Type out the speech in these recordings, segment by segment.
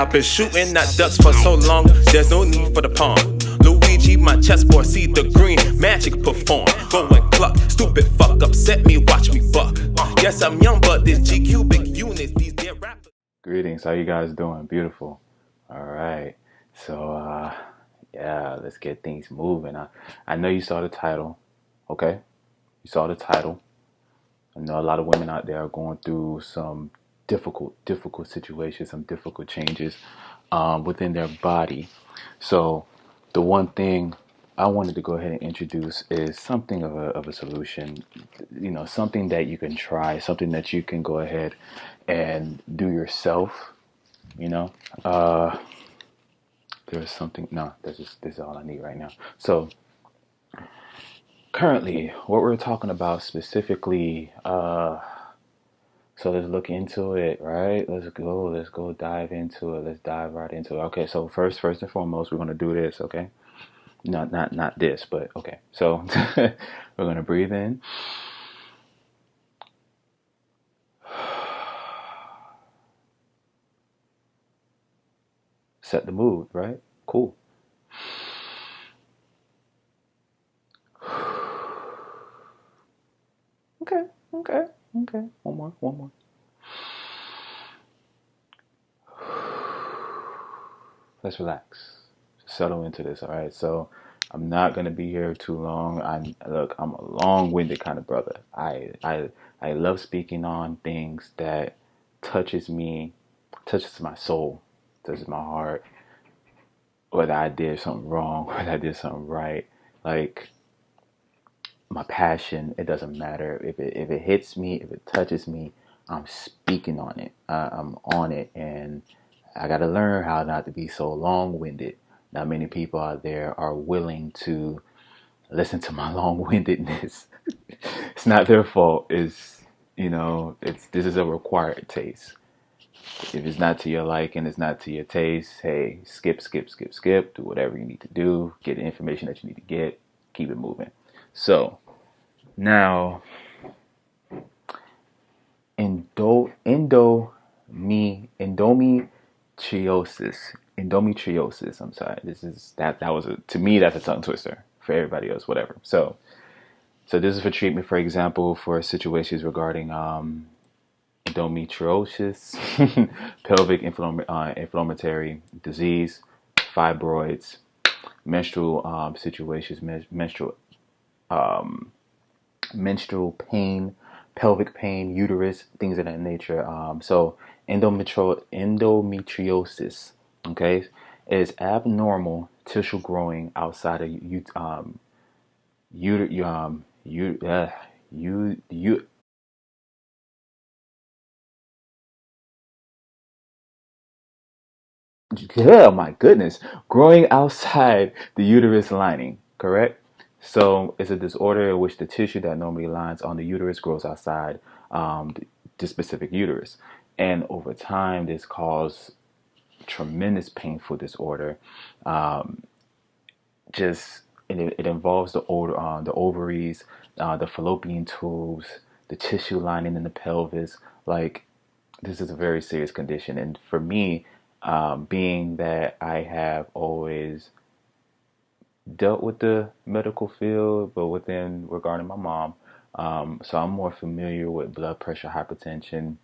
I've been shooting at ducks for so long, there's no need for the pawn. Luigi, my chessboard, see the green magic perform. Go and cluck, stupid fuck, upset me, watch me buck. Yes, I'm young, but this GQ big units, these dear rappers. Greetings, how you guys doing? Beautiful. All right. So, yeah, let's get things moving. I know you saw the title, okay? You saw the title. I know a lot of women out there are going through some difficult situations, some difficult changes within their body. So, the one thing I wanted to go ahead and introduce is something of a solution, something that you can try, something that you can go ahead and do yourself, you know. There's something, no, this is all I need right now. So, currently, what we're talking about specifically, so let's look into it, right? Let's go dive into it. Let's dive right into it. Okay, so first and foremost, we're gonna do this, okay? Not this, but okay. So we're gonna breathe in. Set the mood, right? Cool. Okay. One more. Let's relax. Settle into this, all right? So I'm not gonna be here too long. I'm a long-winded kind of brother. I love speaking on things that touches me, touches my soul, touches my heart. Whether I did something wrong, whether I did something right, like my passion, it doesn't matter if it hits me, if it touches me, I'm speaking on it. I'm on it, and I got to learn how not to be so long-winded. Not many people out there are willing to listen to my long-windedness. It's not their fault. This is a required taste. If it's not to your liking, it's not to your taste, hey, skip. Do whatever you need to do. Get the information that you need to get. Keep it moving. So, now, endometriosis. I'm sorry. That was to me, that's a tongue twister. For everybody else, whatever. So this is for treatment, for example, for situations regarding endometriosis, pelvic inflammatory disease, fibroids, menstrual situations, menstrual pain, pelvic pain, uterus, things of that nature. So endometriosis, okay, is abnormal tissue growing outside of uter you you oh my goodness, growing outside the uterus lining, correct? So it's a disorder in which the tissue that normally lines on the uterus grows outside the specific uterus. And over time, this causes tremendous painful disorder. Um, it involves the ovaries, the fallopian tubes, the tissue lining in the pelvis. Like, this is a very serious condition. And for me, being that I have always dealt with the medical field, but within regarding my mom, so I'm more familiar with blood pressure, hypertension,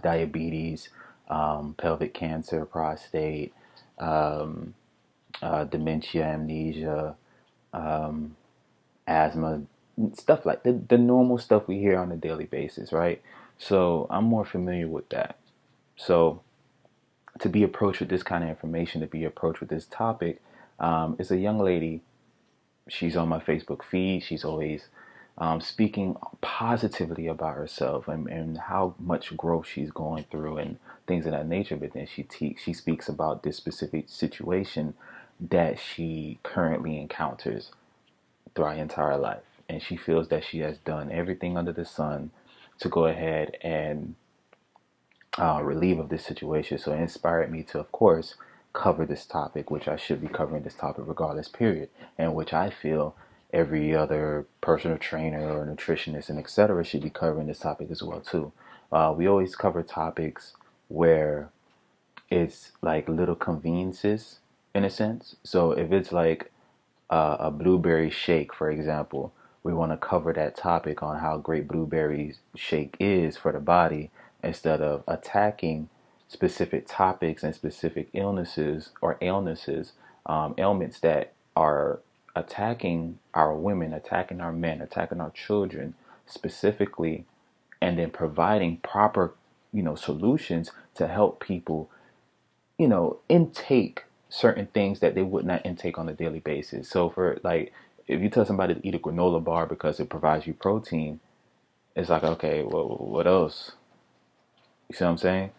diabetes, pelvic cancer, prostate, um, dementia, amnesia, um, asthma, stuff like the normal stuff we hear on a daily basis, right? So I'm more familiar with that. So to be approached with this kind of information, to be approached with this topic, is a young lady. She's on my Facebook feed. She's always speaking positively about herself and how much growth she's going through and things of that nature. But then she speaks about this specific situation that she currently encounters throughout her entire life. And she feels that she has done everything under the sun to go ahead and relieve of this situation. So it inspired me to, of course, cover this topic, which I should be covering this topic regardless, period, and which I feel every other personal trainer or nutritionist and etc. should be covering this topic as well too. We always cover topics where it's like little conveniences in a sense. So if it's like a blueberry shake, for example, we want to cover that topic on how great blueberry shake is for the body instead of attacking specific topics and specific illnesses or ailments that are attacking our women, attacking our men, attacking our children specifically, and then providing proper, solutions to help people, intake certain things that they would not intake on a daily basis. So for like, if you tell somebody to eat a granola bar because it provides you protein, it's like, okay, well, what else? You see what I'm saying?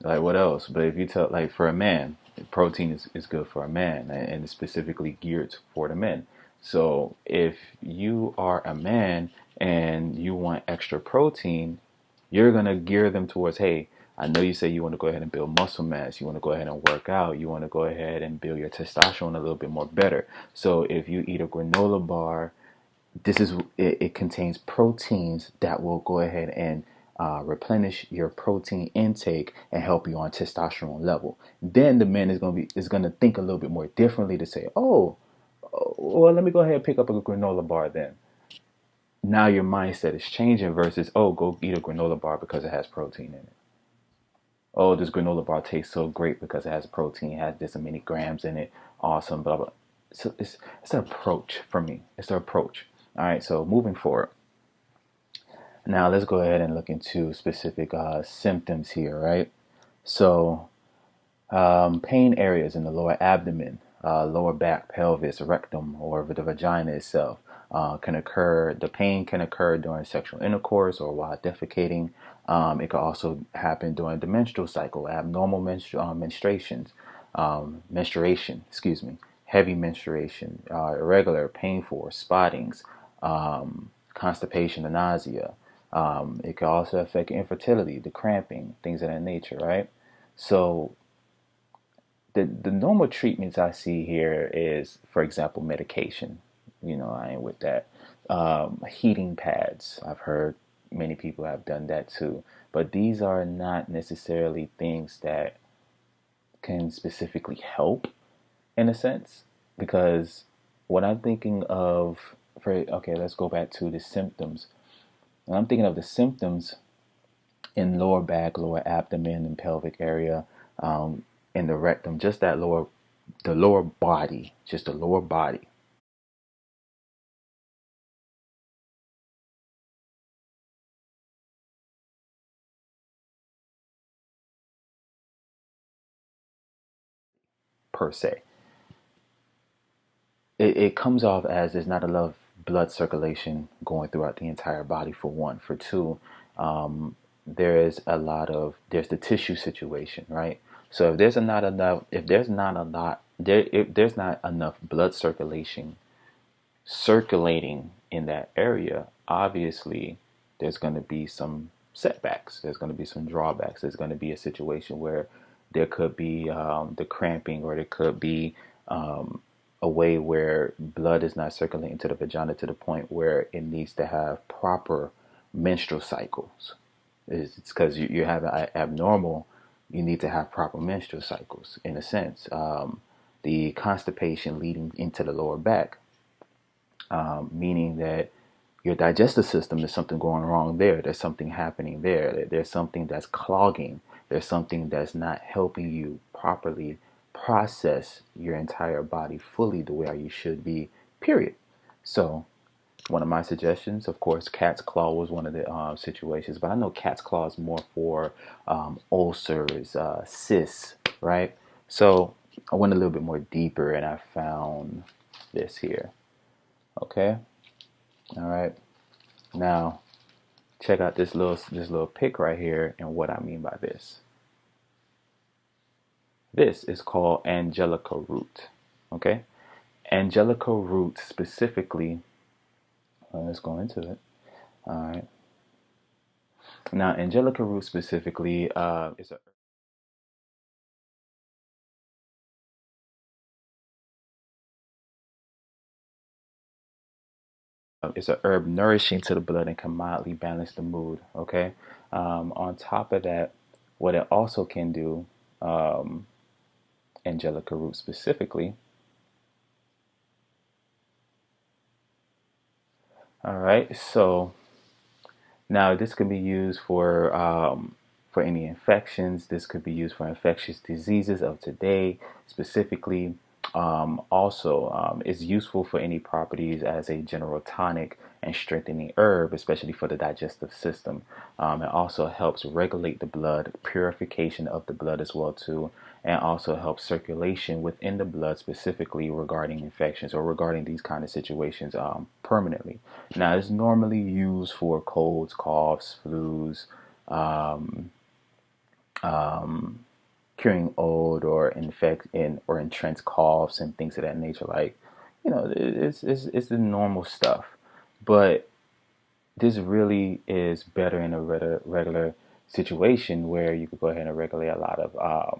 Like, what else? But if you tell, like, for a man, protein is good for a man, and it's specifically geared for the men. So if you are a man and you want extra protein, you're going to gear them towards, hey, I know you say you want to go ahead and build muscle mass, you want to go ahead and work out, you want to go ahead and build your testosterone a little bit more better. So if you eat a granola bar, it contains proteins that will go ahead and replenish your protein intake and help you on testosterone level. Then the man is going to think a little bit more differently to say, oh, well, let me go ahead and pick up a granola bar then. Now your mindset is changing versus, oh, go eat a granola bar because it has protein in it. Oh, this granola bar tastes so great because it has protein, it has this many grams in it. Awesome, blah, blah. So it's an approach for me. It's an approach. All right, so moving forward. Now let's go ahead and look into specific symptoms here, right? So pain areas in the lower abdomen, lower back, pelvis, rectum, or the vagina itself can occur. The pain can occur during sexual intercourse or while defecating. It can also happen during the menstrual cycle, abnormal menstruation, excuse me, heavy menstruation, irregular, painful, spottings, constipation, and nausea. It can also affect infertility, the cramping, things of that nature, right? So the normal treatments I see here is, for example, medication. I ain't with that. Heating pads. I've heard many people have done that too. But these are not necessarily things that can specifically help in a sense. Because what I'm thinking of, okay, let's go back to the symptoms. When I'm thinking of the symptoms in lower back, lower abdomen, and pelvic area, in the rectum, just the lower body, just the lower body. Per se, it comes off as there's not enough blood circulation going throughout the entire body, for one. For two, there's the tissue situation, right? So if there's not enough blood circulating in that area, obviously there's going to be some setbacks. There's going to be some drawbacks. There's going to be a situation where there could be the cramping, or there could be a way where blood is not circulating to the vagina to the point where it needs to have proper menstrual cycles. It's because you have abnormal, you need to have proper menstrual cycles in a sense. The constipation leading into the lower back, meaning that your digestive system, there's something going wrong there. There's something happening there. There's something that's clogging. There's something that's not helping you properly process your entire body fully the way you should be, period. So one of my suggestions, of course, cat's claw was one of the situations, but I know cat's claw is more for ulcers, cysts, right? So I went a little bit more deeper and I found this here. Okay. All right. Now, check out this little pic right here and what I mean by this. This is called angelica root. Okay? Angelica root specifically, let's go into it. All right. Now, angelica root specifically it's a herb nourishing to the blood and can mildly balance the mood. Okay. On top of that, what it also can do angelica root specifically. All right, so now this could be used for any infections. This could be used for infectious diseases of today specifically. Also, it's useful for any properties as a general tonic and strengthening herb, especially for the digestive system. It also helps regulate the blood, purification of the blood as well too, and also helps circulation within the blood, specifically regarding infections or regarding these kind of situations permanently. Now, it's normally used for colds, coughs, flus, um, um, curing old or entrenched coughs and things of that nature. Like, it's the normal stuff. But this really is better in a regular situation where you could go ahead and regulate a lot of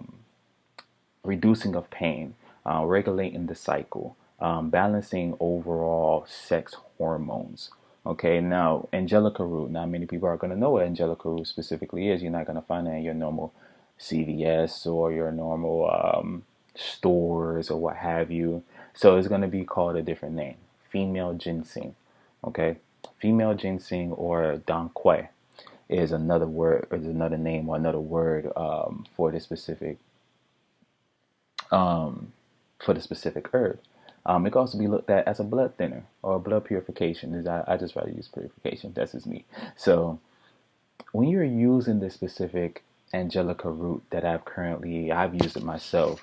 reducing of pain, regulating the cycle, balancing overall sex hormones. Okay, now angelica root. Not many people are going to know what angelica root specifically is. You're not going to find it in your normal CVS or your normal stores or what have you. So it's going to be called a different name, female ginseng. Okay, female ginseng or danquai is another word, is another name or another word for this specific um, for the specific herb. It can also be looked at as a blood thinner or a blood purification. I just rather use purification. That's just me. So when you're using this specific angelica root that I've used it myself,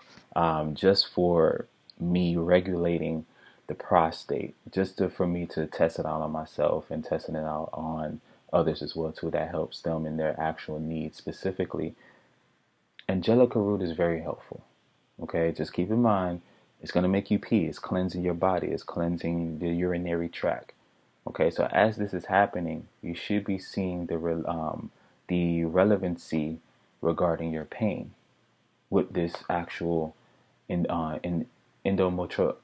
just for me regulating the prostate, for me to test it out on myself and testing it out on others as well too. That helps them in their actual needs specifically. Angelica root is very helpful. Okay, just keep in mind, it's going to make you pee. It's cleansing your body. It's cleansing the urinary tract. Okay, so as this is happening, you should be seeing the relevancy regarding your pain with this actual in endometriosis.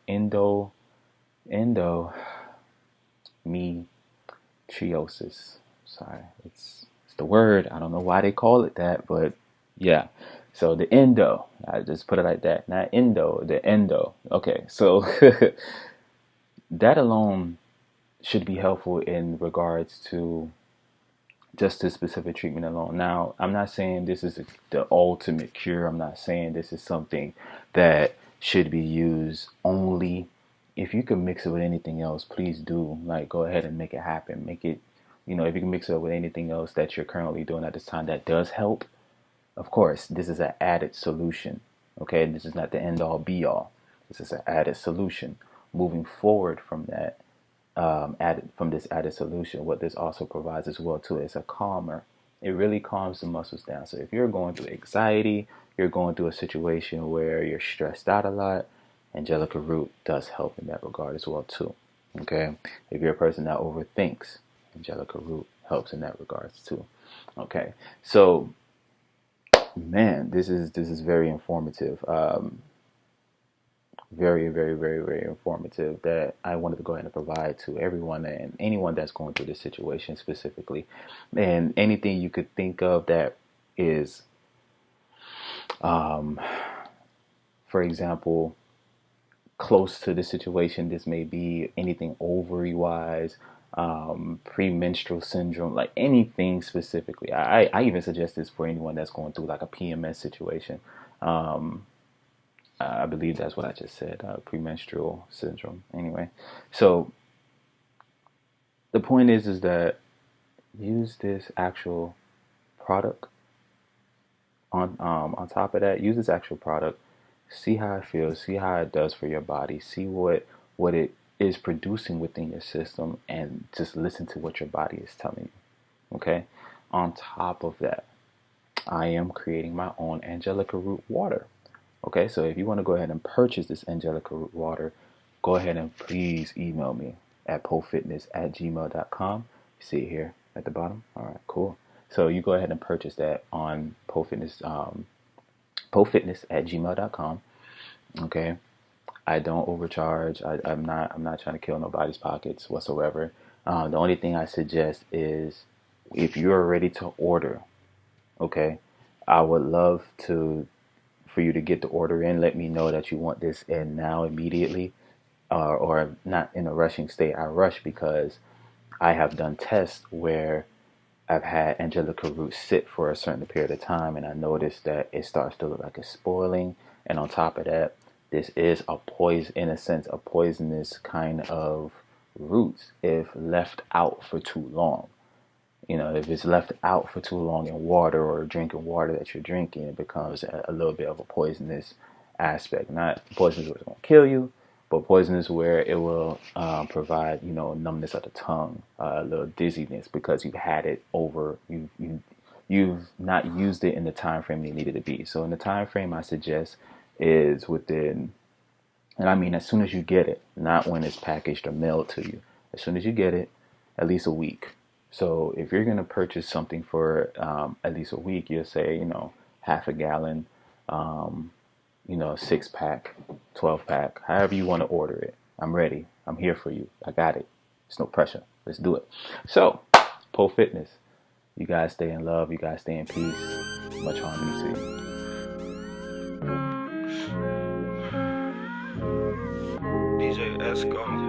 Sorry, it's the word. I don't know why they call it that, but yeah. So the endo, I just put it like that. Not endo, the endo. Okay, so that alone should be helpful in regards to just this specific treatment alone. Now, I'm not saying this is the ultimate cure. I'm not saying this is something that should be used only. If you can mix it with anything else, please do. Like, go ahead and make it happen. Make it, if you can mix it up with anything else that you're currently doing at this time that does help. Of course, this is an added solution. Okay, this is not the end all be all. This is an added solution. Moving forward from that, this added solution, what this also provides as well too is a calmer. It really calms the muscles down. So if you're going through anxiety, you're going through a situation where you're stressed out a lot, angelica root does help in that regard as well too. Okay, if you're a person that overthinks, angelica root helps in that regards too. Okay, so man, this is very informative. Very, very, very, very informative that I wanted to go ahead and provide to everyone and anyone that's going through this situation specifically. And anything you could think of that is, for example, close to the situation. This may be anything ovary wise, premenstrual syndrome, like anything specifically. I even suggest this for anyone that's going through like a PMS situation. I believe that's what I just said, premenstrual syndrome. Anyway, so the point is that use this actual product on top of that. Use this actual product. See how it feels. See how it does for your body. See what it is producing within your system, and just listen to what your body is telling you. Okay. On top of that, I am creating my own angelica root water. Okay, so if you want to go ahead and purchase this angelica root water, go ahead and please email me at poefitness@gmail.com. You see it here at the bottom? All right, cool. So you go ahead and purchase that on Poefitness, poefitness@gmail.com. Okay, I don't overcharge. I'm not trying to kill nobody's pockets whatsoever. The only thing I suggest is if you're ready to order, okay, I would love to for you to get the order in. Let me know that you want this in now immediately, or not in a rushing state. I rush because I have done tests where I've had angelica root sit for a certain period of time, and I noticed that it starts to look like it's spoiling. And on top of that, this is a poison, in a sense, a poisonous kind of roots if left out for too long. You know, if it's left out for too long in water or drinking water that you're drinking, it becomes a little bit of a poisonous aspect. Not poisonous where it's going to kill you, but poisonous where it will provide, you know, numbness of the tongue, a little dizziness because you've had it over, you've not used it in the time frame you needed to be. So in the time frame I suggest is within, and I mean as soon as you get it, not when it's packaged or mailed to you. As soon as you get it, at least a week. So if you're going to purchase something for at least a week, you'll say, you know, half a gallon, you know, 6-pack, 12-pack, however you want to order it. I'm ready. I'm here for you. I got it. It's no pressure. Let's do it. So, Poefitness. You guys stay in love. You guys stay in peace. Much harmony to you. DJ Esco.